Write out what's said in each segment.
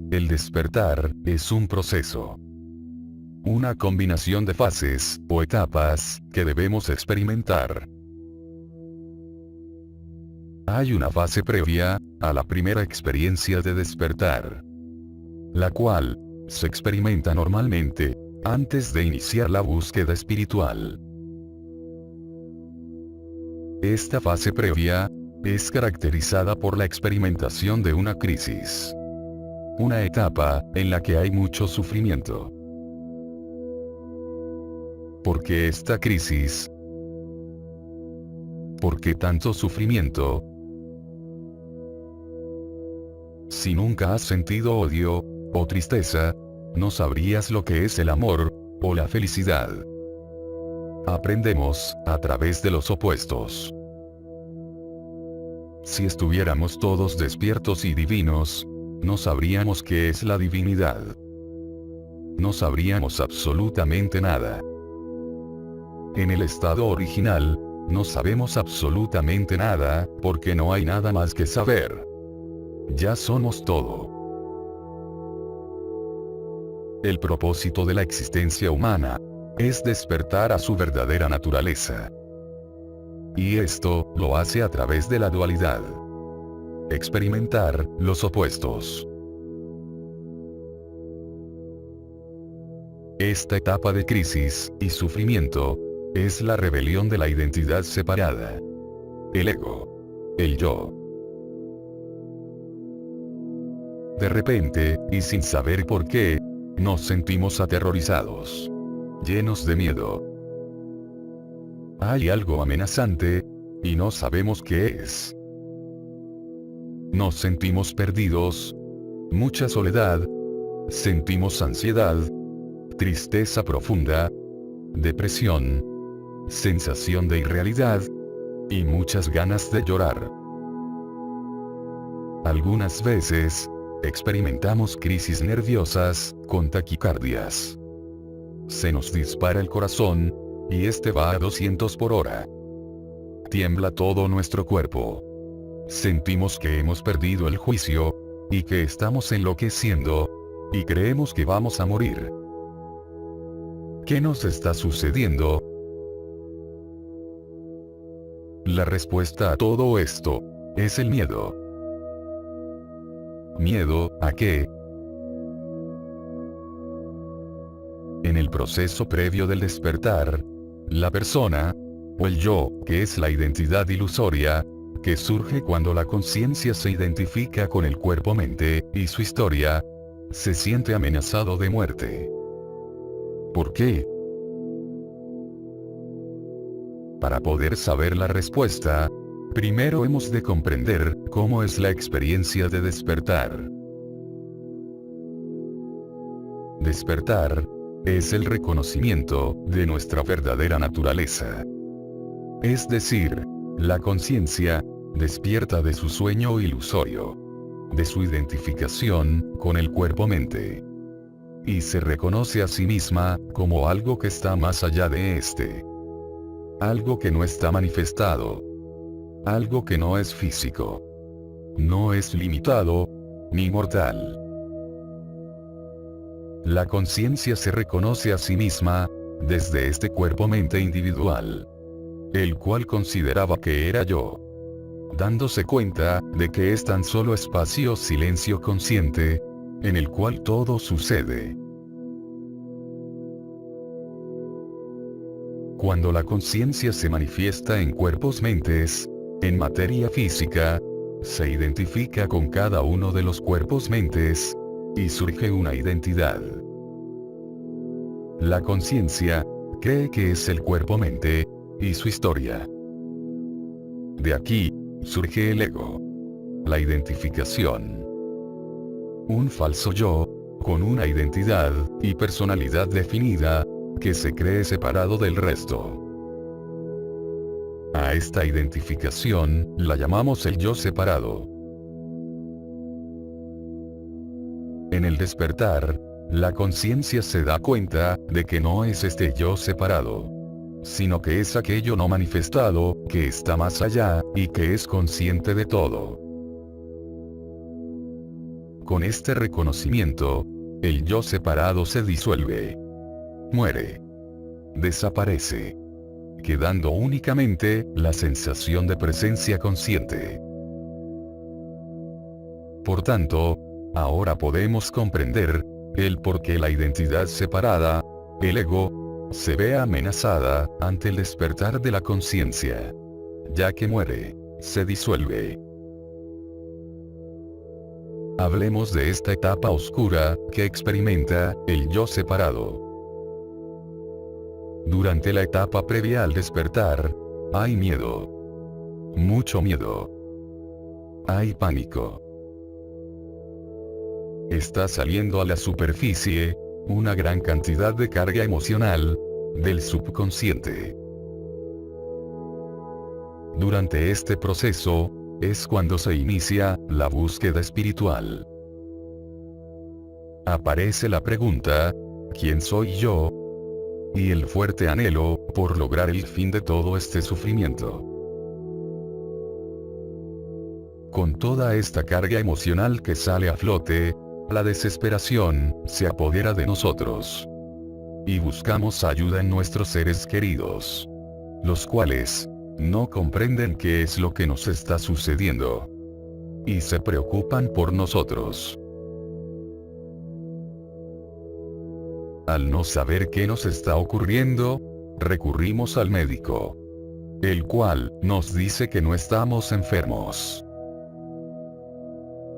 El despertar es un proceso. Una combinación de fases, o etapas, que debemos experimentar. Hay una fase previa a la primera experiencia de despertar, la cual se experimenta normalmente antes de iniciar la búsqueda espiritual. Esta fase previa es caracterizada por la experimentación de una crisis. Una etapa en la que hay mucho sufrimiento. ¿Por qué esta crisis? ¿Por qué tanto sufrimiento? Si nunca has sentido odio o tristeza, no sabrías lo que es el amor o la felicidad. Aprendemos a través de los opuestos. Si estuviéramos todos despiertos y divinos, no sabríamos qué es la divinidad. No sabríamos absolutamente nada. En el estado original, no sabemos absolutamente nada, porque no hay nada más que saber. Ya somos todo. El propósito de la existencia humana es despertar a su verdadera naturaleza. Y esto lo hace a través de la dualidad. Experimentar los opuestos. Esta etapa de crisis y sufrimiento es la rebelión de la identidad separada. El ego. El yo. De repente, y sin saber por qué, nos sentimos aterrorizados. Llenos de miedo. Hay algo amenazante, y no sabemos qué es. Nos sentimos perdidos. Mucha soledad. Sentimos ansiedad. Tristeza profunda. Depresión. Sensación de irrealidad. Y muchas ganas de llorar. Algunas veces, experimentamos crisis nerviosas, con taquicardias. Se nos dispara el corazón, y este va a 200 por hora. Tiembla todo nuestro cuerpo. Sentimos que hemos perdido el juicio, y que estamos enloqueciendo, y creemos que vamos a morir. ¿Qué nos está sucediendo? La respuesta a todo esto es el miedo. ¿Miedo a qué? En el proceso previo del despertar, la persona, o el yo, que es la identidad ilusoria, que surge cuando la conciencia se identifica con el cuerpo-mente y su historia, se siente amenazado de muerte. ¿Por qué? Para poder saber la respuesta, primero hemos de comprender cómo es la experiencia de despertar. Despertar es el reconocimiento de nuestra verdadera naturaleza. Es decir, la conciencia despierta de su sueño ilusorio, de su identificación con el cuerpo-mente, y se reconoce a sí misma como algo que está más allá de este. Algo que no está manifestado. Algo que no es físico. No es limitado, ni mortal. La conciencia se reconoce a sí misma, desde este cuerpo-mente individual, el cual consideraba que era yo. Dándose cuenta de que es tan solo espacio-silencio consciente, en el cual todo sucede. Cuando la conciencia se manifiesta en cuerpos-mentes, en materia física, se identifica con cada uno de los cuerpos-mentes, y surge una identidad. La conciencia cree que es el cuerpo-mente, y su historia. De aquí, surge el ego. La identificación. Un falso yo, con una identidad y personalidad definida, que se cree separado del resto. A esta identificación, la llamamos el yo separado. En el despertar, la conciencia se da cuenta de que no es este yo separado, sino que es aquello no manifestado, que está más allá, y que es consciente de todo. Con este reconocimiento, el yo separado se disuelve. Muere. Desaparece. Quedando únicamente la sensación de presencia consciente. Por tanto, ahora podemos comprender el por qué la identidad separada, el ego, se ve amenazada ante el despertar de la conciencia. Ya que muere, se disuelve. Hablemos de esta etapa oscura que experimenta el yo separado. Durante la etapa previa al despertar, hay miedo. Mucho miedo. Hay pánico. Está saliendo a la superficie una gran cantidad de carga emocional del subconsciente. Durante este proceso, es cuando se inicia la búsqueda espiritual. Aparece la pregunta, ¿quién soy yo? Y el fuerte anhelo por lograr el fin de todo este sufrimiento. Con toda esta carga emocional que sale a flote, la desesperación se apodera de nosotros. Y buscamos ayuda en nuestros seres queridos, los cuales no comprenden qué es lo que nos está sucediendo. Y se preocupan por nosotros. Al no saber qué nos está ocurriendo, recurrimos al médico, el cual nos dice que no estamos enfermos.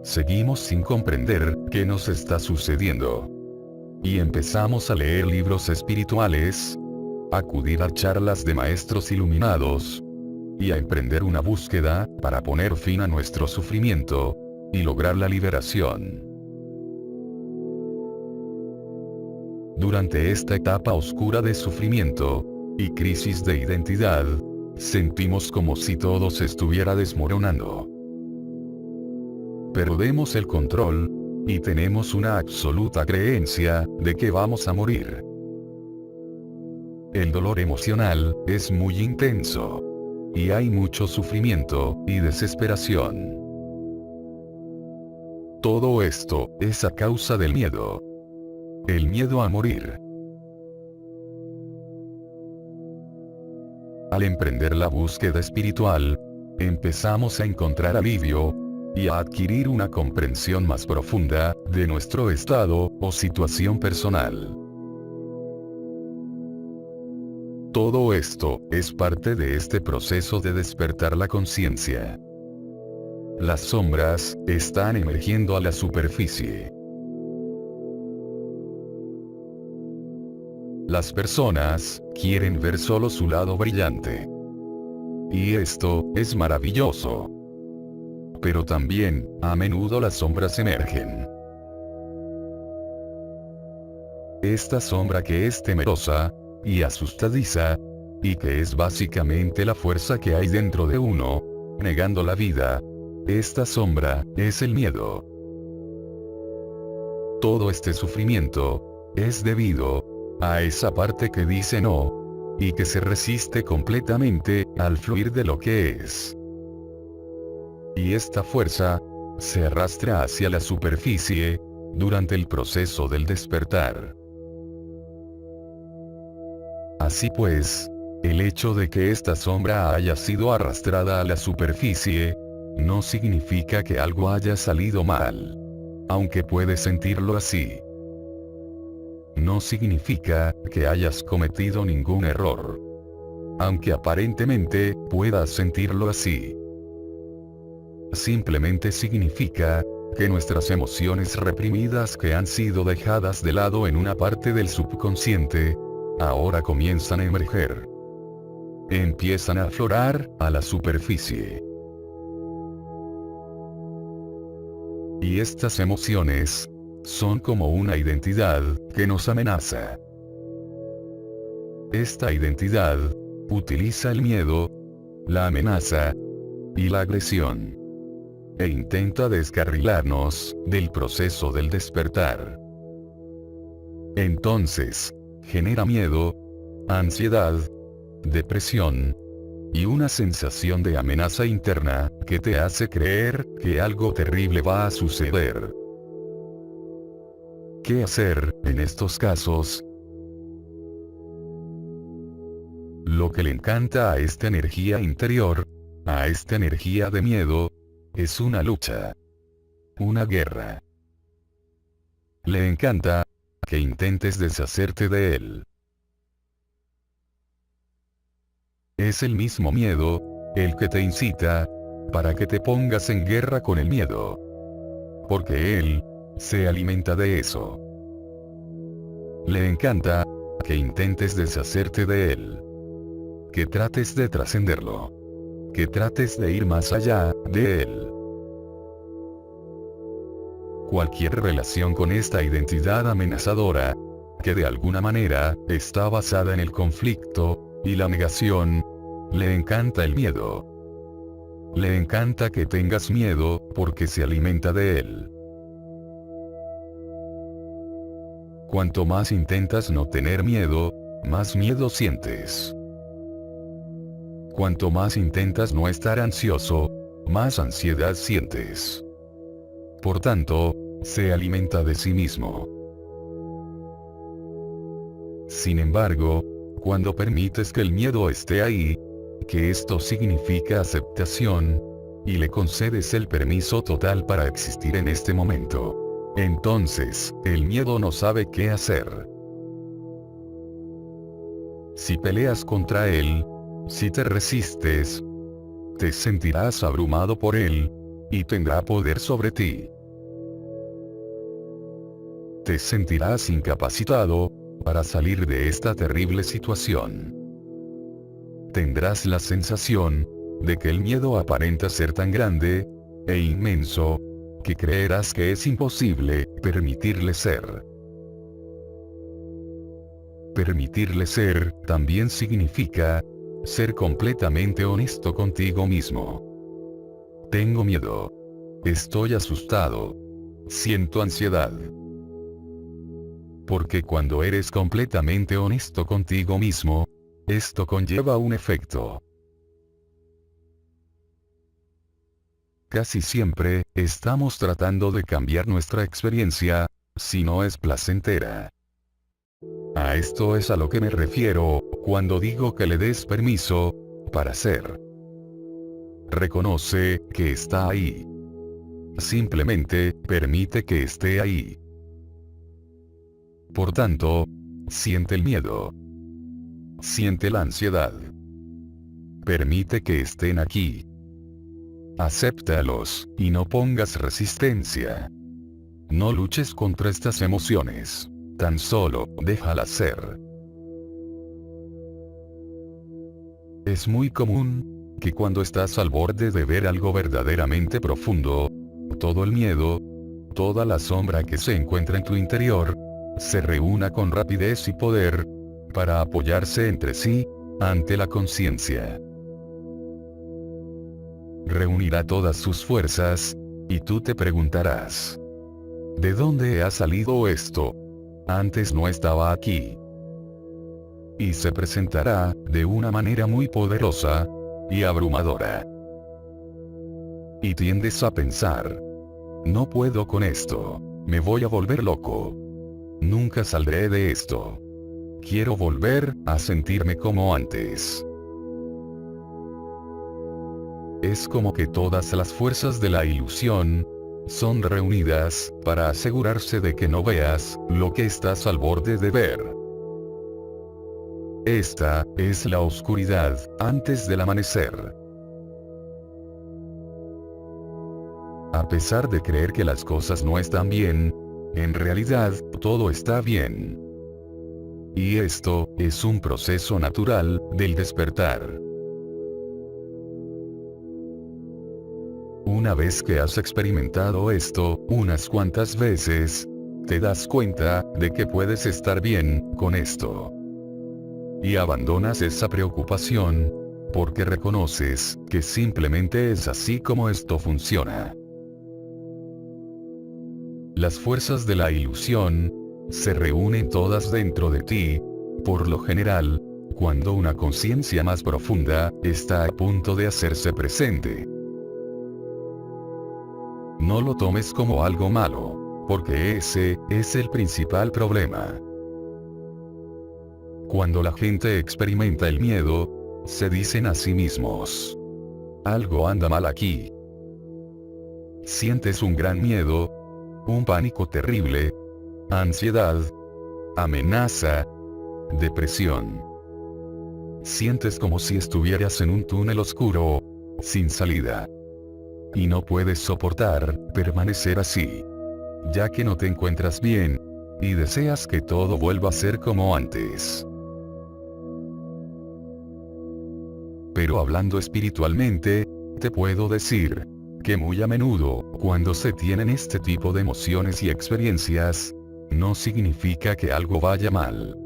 Seguimos sin comprender qué nos está sucediendo. Y empezamos a leer libros espirituales, acudir a charlas de maestros iluminados, y a emprender una búsqueda para poner fin a nuestro sufrimiento y lograr la liberación. Durante esta etapa oscura de sufrimiento y crisis de identidad, sentimos como si todo se estuviera desmoronando. Perdemos el control y tenemos una absoluta creencia de que vamos a morir. El dolor emocional es muy intenso. Y hay mucho sufrimiento y desesperación. Todo esto es a causa del miedo. El miedo a morir. Al emprender la búsqueda espiritual, empezamos a encontrar alivio y a adquirir una comprensión más profunda de nuestro estado o situación personal. Todo esto es parte de este proceso de despertar la conciencia. Las sombras están emergiendo a la superficie. Las personas quieren ver solo su lado brillante. Y esto es maravilloso. Pero también, a menudo las sombras emergen. Esta sombra que es temerosa y asustadiza, y que es básicamente la fuerza que hay dentro de uno, negando la vida. Esta sombra es el miedo. Todo este sufrimiento es debido a esa parte que dice no, y que se resiste completamente al fluir de lo que es. Y esta fuerza se arrastra hacia la superficie durante el proceso del despertar. Así pues, el hecho de que esta sombra haya sido arrastrada a la superficie, no significa que algo haya salido mal. Aunque puedes sentirlo así. No significa que hayas cometido ningún error. Aunque aparentemente puedas sentirlo así. Simplemente significa que nuestras emociones reprimidas que han sido dejadas de lado en una parte del subconsciente, ahora comienzan a emerger. Empiezan a aflorar a la superficie. Y estas emociones son como una identidad que nos amenaza. Esta identidad utiliza el miedo, la amenaza y la agresión. E intenta descarrilarnos del proceso del despertar. Entonces, genera miedo, ansiedad, depresión y una sensación de amenaza interna que te hace creer que algo terrible va a suceder. ¿Qué hacer en estos casos? Lo que le encanta a esta energía interior, a esta energía de miedo, es una lucha. Una guerra. Le encanta que intentes deshacerte de él. Es el mismo miedo el que te incita para que te pongas en guerra con el miedo. Porque él se alimenta de eso. Le encanta que intentes deshacerte de él. Que trates de trascenderlo. Que trates de ir más allá de él. Cualquier relación con esta identidad amenazadora, que de alguna manera está basada en el conflicto y la negación, le encanta el miedo. Le encanta que tengas miedo porque se alimenta de él. Cuanto más intentas no tener miedo, más miedo sientes. Cuanto más intentas no estar ansioso, más ansiedad sientes. Por tanto, se alimenta de sí mismo. Sin embargo, cuando permites que el miedo esté ahí, que esto significa aceptación, y le concedes el permiso total para existir en este momento, entonces, el miedo no sabe qué hacer. Si peleas contra él, si te resistes, te sentirás abrumado por él, y tendrá poder sobre ti. Te sentirás incapacitado para salir de esta terrible situación. Tendrás la sensación de que el miedo aparenta ser tan grande e inmenso que creerás que es imposible permitirle ser. Permitirle ser también significa ser completamente honesto contigo mismo. Tengo miedo. Estoy asustado. Siento ansiedad. Porque cuando eres completamente honesto contigo mismo, esto conlleva un efecto. Casi siempre, estamos tratando de cambiar nuestra experiencia, si no es placentera. A esto es a lo que me refiero, cuando digo que le des permiso, para ser. Reconoce que está ahí. Simplemente, permite que esté ahí. Por tanto, siente el miedo. Siente la ansiedad. Permite que estén aquí. Acéptalos, y no pongas resistencia. No luches contra estas emociones. Tan solo, déjalas ser. Es muy común que cuando estás al borde de ver algo verdaderamente profundo, todo el miedo, toda la sombra que se encuentra en tu interior, se reúna con rapidez y poder, para apoyarse entre sí, ante la conciencia. Reunirá todas sus fuerzas, y tú te preguntarás: ¿de dónde ha salido esto? Antes no estaba aquí. Y se presentará, de una manera muy poderosa, y abrumadora. Y tiendes a pensar: no puedo con esto, me voy a volver loco. Nunca saldré de esto. Quiero volver a sentirme como antes. Es como que todas las fuerzas de la ilusión son reunidas para asegurarse de que no veas lo que estás al borde de ver. Esta es la oscuridad antes del amanecer. A pesar de creer que las cosas no están bien, en realidad, todo está bien. Y esto es un proceso natural del despertar. Una vez que has experimentado esto unas cuantas veces, te das cuenta de que puedes estar bien con esto. Y abandonas esa preocupación, porque reconoces que simplemente es así como esto funciona. Las fuerzas de la ilusión se reúnen todas dentro de ti, por lo general, cuando una conciencia más profunda está a punto de hacerse presente. No lo tomes como algo malo, porque ese es el principal problema. Cuando la gente experimenta el miedo, se dicen a sí mismos: algo anda mal aquí. Sientes un gran miedo, un pánico terrible, ansiedad, amenaza, depresión. Sientes como si estuvieras en un túnel oscuro, sin salida. Y no puedes soportar permanecer así, ya que no te encuentras bien, y deseas que todo vuelva a ser como antes. Pero hablando espiritualmente, te puedo decir que muy a menudo, cuando se tienen este tipo de emociones y experiencias, no significa que algo vaya mal,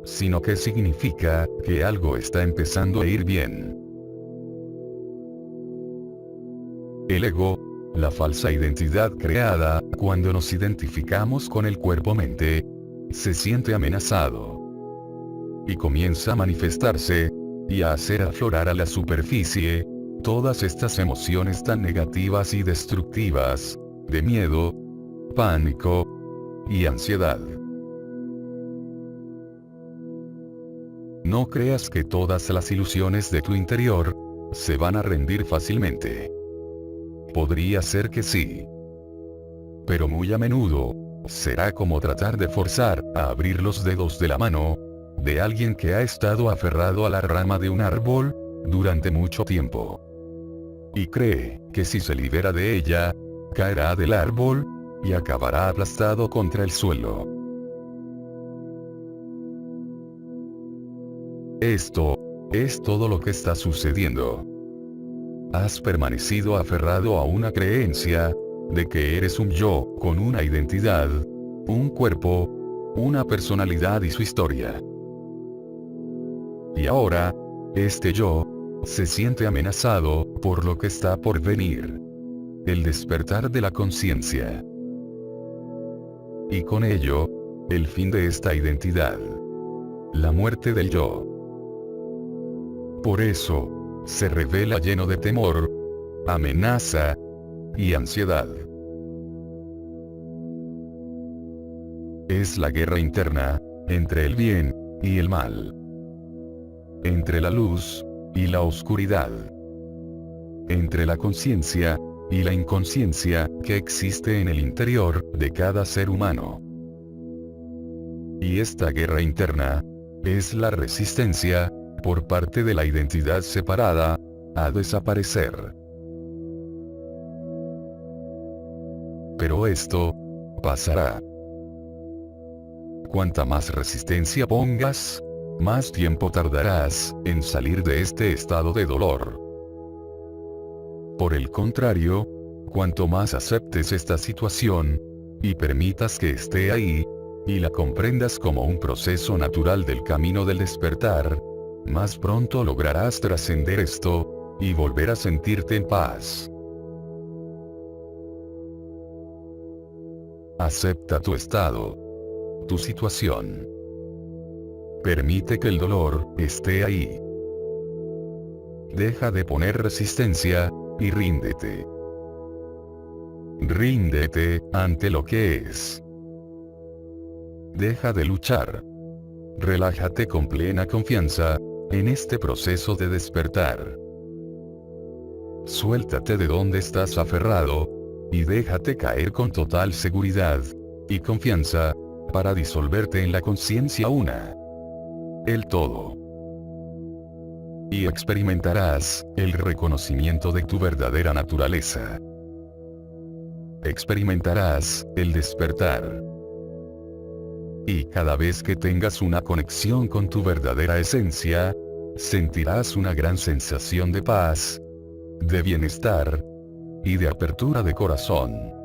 sino que significa que algo está empezando a ir bien. El ego, la falsa identidad creada, cuando nos identificamos con el cuerpo-mente, se siente amenazado. Y comienza a manifestarse, y a hacer aflorar a la superficie, todas estas emociones tan negativas y destructivas, de miedo, pánico y ansiedad. No creas que todas las ilusiones de tu interior se van a rendir fácilmente. Podría ser que sí. Pero muy a menudo, será como tratar de forzar a abrir los dedos de la mano de alguien que ha estado aferrado a la rama de un árbol durante mucho tiempo. Y cree que si se libera de ella, caerá del árbol y acabará aplastado contra el suelo. Esto es todo lo que está sucediendo. Has permanecido aferrado a una creencia de que eres un yo con una identidad, un cuerpo, una personalidad y su historia. Y ahora, este yo se siente amenazado por lo que está por venir. El despertar de la conciencia. Y con ello, el fin de esta identidad. La muerte del yo. Por eso, se revela lleno de temor, amenaza y ansiedad. Es la guerra interna, entre el bien y el mal. Entre la luz y la oscuridad. Entre la conciencia y la inconsciencia que existe en el interior de cada ser humano. Y esta guerra interna es la resistencia por parte de la identidad separada a desaparecer. Pero esto pasará. Cuanta más resistencia pongas, más tiempo tardarás en salir de este estado de dolor. Por el contrario, cuanto más aceptes esta situación, y permitas que esté ahí, y la comprendas como un proceso natural del camino del despertar, más pronto lograrás trascender esto, y volver a sentirte en paz. Acepta tu estado, tu situación. Permite que el dolor esté ahí. Deja de poner resistencia, y ríndete. Ríndete ante lo que es. Deja de luchar. Relájate con plena confianza en este proceso de despertar. Suéltate de donde estás aferrado, y déjate caer con total seguridad y confianza, para disolverte en la conciencia una. El todo. Y experimentarás el reconocimiento de tu verdadera naturaleza. Experimentarás el despertar. Y cada vez que tengas una conexión con tu verdadera esencia, sentirás una gran sensación de paz, de bienestar y de apertura de corazón.